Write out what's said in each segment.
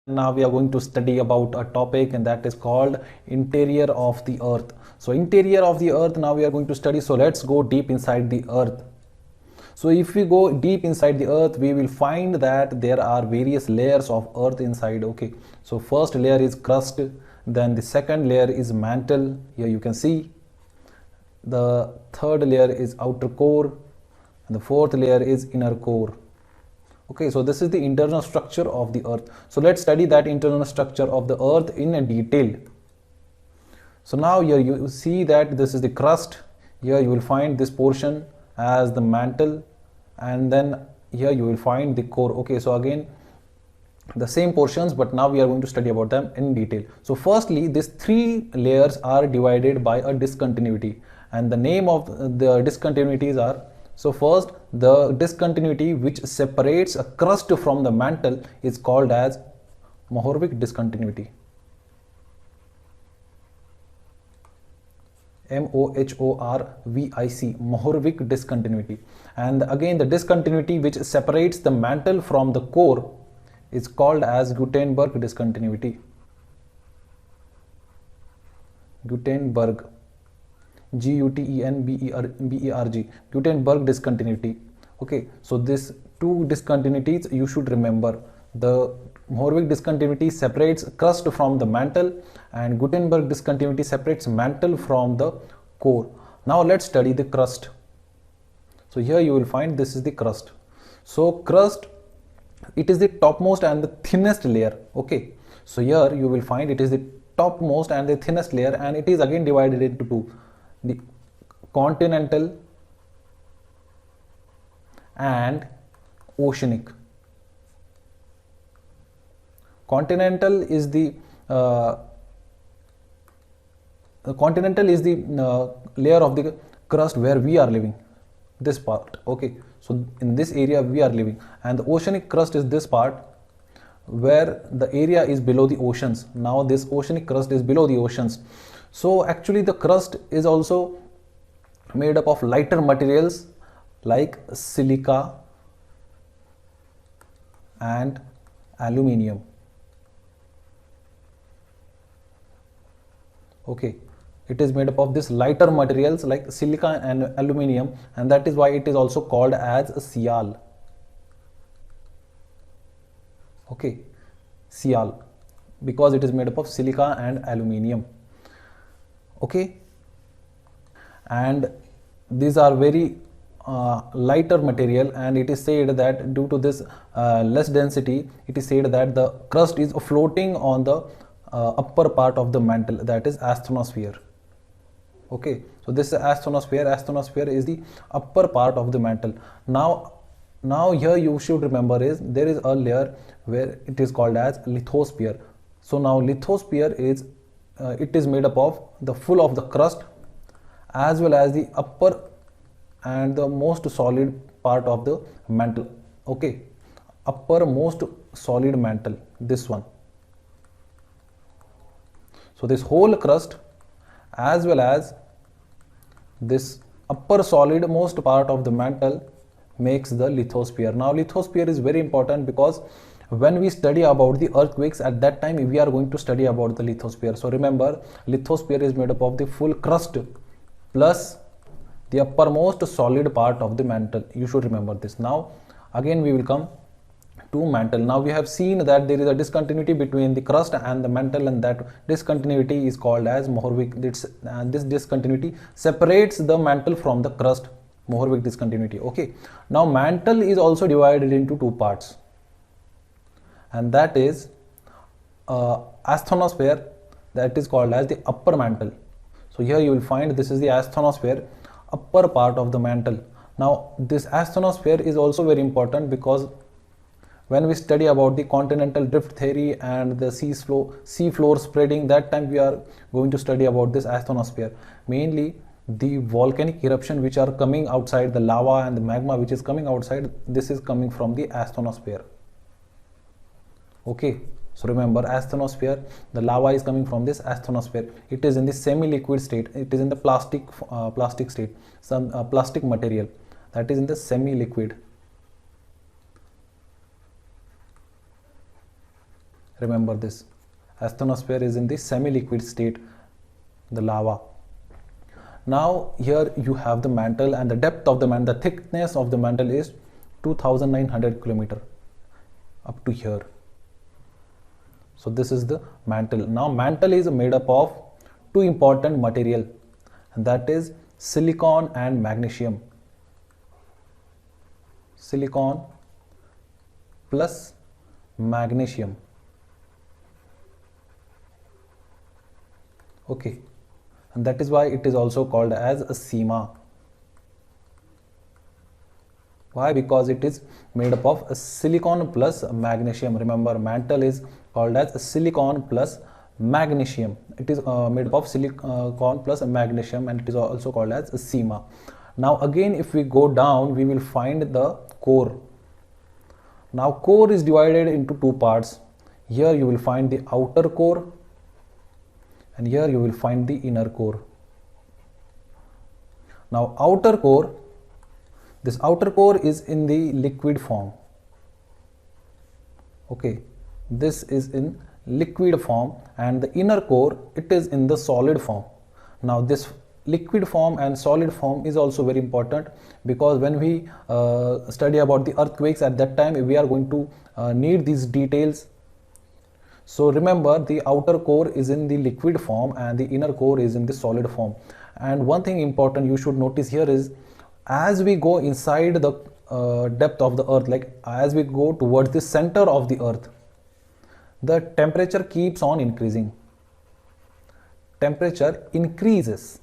Now we are going to study about a topic, and that is called interior of the earth. So interior of the earth, now we are going to study. So let's go deep inside the earth. So if we go deep inside the earth, we will find that there are various layers of earth inside. Okay, so first layer is crust, then the second layer is mantle. Here you can see the third layer is outer core, and the fourth layer is inner core. Okay, so this is the internal structure of the earth. So let's study that internal structure of the earth in a detail. So now here you see that this is the crust. Here you will find this portion as the mantle, and then here you will find the core. Okay, so again the same portions, but now we are going to study about them in detail. So firstly, these three layers are divided by a discontinuity, and the name of the discontinuities are, so first, the discontinuity which separates a crust from the mantle is called as Mohorovic discontinuity. M-O-H-O-R-V-I-C, Mohorovic discontinuity. And again, the discontinuity which separates the mantle from the core is called as Gutenberg discontinuity. Gutenberg. G-U-T-E-N-B-E-R-G, Gutenberg discontinuity. Okay, so these two discontinuities you should remember. The Mohorovic discontinuity separates crust from the mantle, and Gutenberg discontinuity separates mantle from the core. Now let's study the crust. So here you will find this is the crust. So crust, it is the topmost and the thinnest layer. Okay, so here you will find it is the topmost and the thinnest layer, and it is again divided into two: the continental and oceanic. Continental is the layer of the crust where we are living, this part. Okay, so in this area we are living, and the oceanic crust is this part where the area is below the oceans. Now this oceanic crust is below the oceans. So actually the crust is also made up of lighter materials like silica and aluminium. Okay, it is made up of this lighter materials like silica and aluminium, and that is why it is also called as sial. Okay, sial, because it is made up of silica and aluminium. Okay, and these are very lighter material, and it is said that due to this less density, it is said that the crust is floating on the upper part of the mantle, that is asthenosphere. Okay, so this is asthenosphere is the upper part of the mantle. Now here you should remember is there is a layer where it is called as lithosphere. So now lithosphere is it is made up of the full of the crust as well as the upper and the most solid part of the mantle. Okay, upper most solid mantle, this one. So this whole crust as well as this upper solid most part of the mantle makes the lithosphere. Now lithosphere is very important because when we study about the earthquakes, at that time we are going to study about the lithosphere. So remember, lithosphere is made up of the full crust plus the uppermost solid part of the mantle. You should remember this. Now again we will come to mantle. Now we have seen that there is a discontinuity between the crust and the mantle, and that discontinuity is called as Mohorovic. This discontinuity separates the mantle from the crust, Mohorovic discontinuity. Okay, now mantle is also divided into two parts, and that is asthenosphere, that is called as the upper mantle. So here you will find this is the asthenosphere, upper part of the mantle. Now this asthenosphere is also very important because when we study about the continental drift theory and the sea floor spreading, that time we are going to study about this asthenosphere, mainly the volcanic eruption which are coming outside, the lava and the magma which is coming outside, this is coming from the asthenosphere. Okay, So remember, asthenosphere, the lava is coming from this asthenosphere. It is in the semi-liquid state. It is in the plastic state, some plastic material that is in the semi-liquid. Remember this, asthenosphere is in the semi-liquid state, the lava. Now here you have the mantle, and the depth of the mantle, the thickness of the mantle is 2900 kilometer up to here. So this is the mantle. Now mantle is made up of two important material, and that is silicon and magnesium. Silicon plus magnesium. Okay, and that is why it is also called as a SEMA. Why? Because it is made up of a silicon plus magnesium. Remember, mantle is called as a silicon plus magnesium. It is made up of silicon plus magnesium, and it is also called as a SEMA. Now again, if we go down, we will find the core. Now core is divided into two parts. Here you will find the outer core, and here you will find the inner core. Now outer core, this outer core is in the liquid form. Okay, this is in liquid form, and the inner core, it is in the solid form. Now this liquid form and solid form is also very important, because when we study about the earthquakes, at that time we are going to need these details. So remember, the outer core is in the liquid form and the inner core is in the solid form. And one thing important you should notice here is, as we go inside the depth of the earth, like as we go towards the center of the earth, the temperature keeps on increasing. Temperature increases.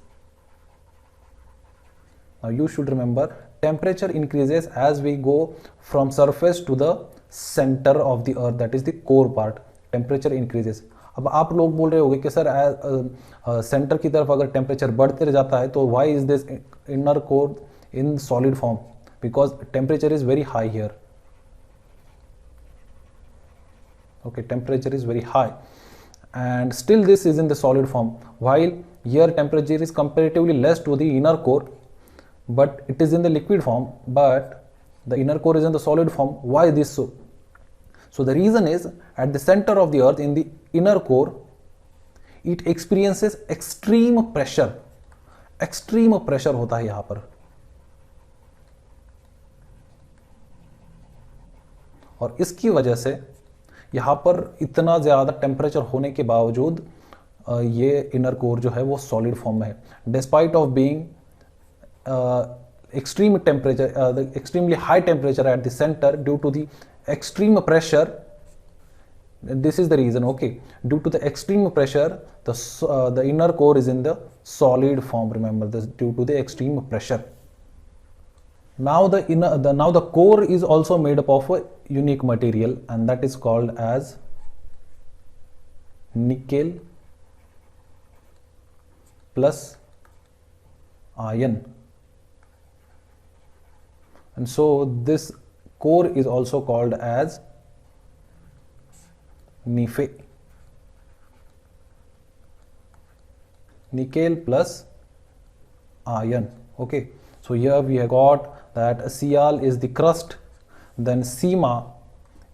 Now you should remember, temperature increases as we go from surface to the center of the earth, that is the core part. Temperature increases. अब आप लोग बोल रहे होंगे कि sir centre की तरफ अगर टेम्परेचर बढ़ते जाता है तो why is this inner core in solid form? Because temperature is very high here. Okay, temperature is very high, and still this is in the solid form, while here temperature is comparatively less to the inner core, but it is in the liquid form, but the inner core is in the solid form. Why this so? So the reason is, at the center of the earth, in the inner core, it experiences extreme pressure. Extreme pressure होता है यहाँ पर, और इसकी वजह से यहाँ पर इतना ज़्यादा टेम्परेचर होने के बावजूद ये इनर कोर जो है वो सॉलिड फॉर्म में है. Despite of being extreme temperature, the extremely high temperature at the center, due to the extreme pressure, this is the reason. Okay, due to the extreme pressure, the inner core is in the solid form. Remember this, due to the extreme pressure. Now the core is also made up of a unique material, and that is called as nickel plus iron. And so this core is also called as Nife. Nickel plus iron. Okay, so here we have got that Sial is the crust, then Sima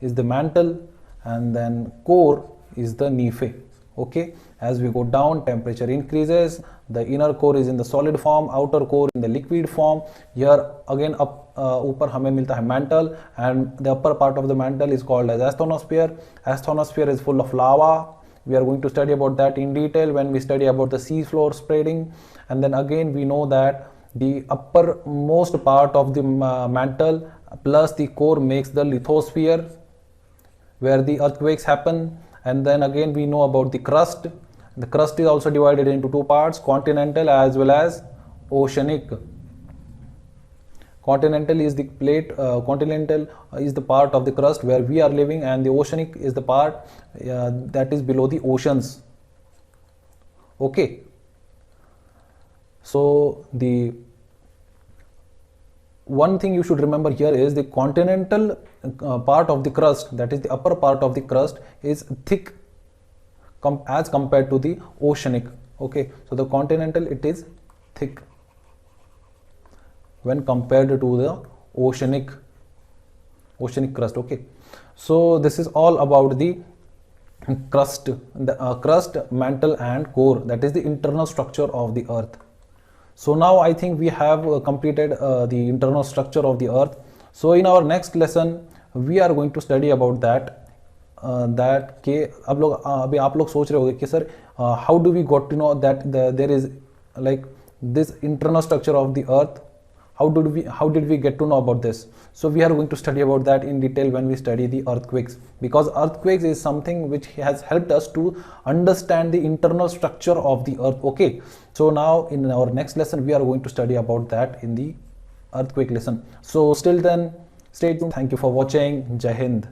is the mantle, and then core is the Nife. Okay, as we go down, temperature increases. The inner core is in the solid form, outer core in the liquid form. Here again up ऊपर हमें मिलता है mantle, and the upper part of the mantle is called as asthenosphere. Asthenosphere is full of lava. We are going to study about that in detail when we study about the sea floor spreading. And then again we know that the uppermost part of the mantle plus the core makes the lithosphere, where the earthquakes happen. And then again we know about the crust. The crust is also divided into two parts, continental as well as oceanic. Continental is the plate, continental is the part of the crust where we are living, and the oceanic is the part that is below the oceans. Okay, so one thing you should remember here is the continental part of the crust, that is the upper part of the crust, is thick as compared to the oceanic. Okay, so the continental, it is thick when compared to the oceanic crust. Okay, so this is all about the crust, crust, mantle and core, that is the internal structure of the earth. So now I think we have completed the internal structure of the earth. So in our next lesson we are going to study about that के अब लोग अभी आप लोग सोच रहे होंगे कि sir how do we got to know that there is like this internal structure of the earth, how did we get to know about this? So we are going to study about that in detail when we study the earthquakes, because earthquakes is something which has helped us to understand the internal structure of the earth. Okay, so now in our next lesson we are going to study about that in the earthquake lesson. So still then, stay tuned. Thank you for watching. Jai Hind.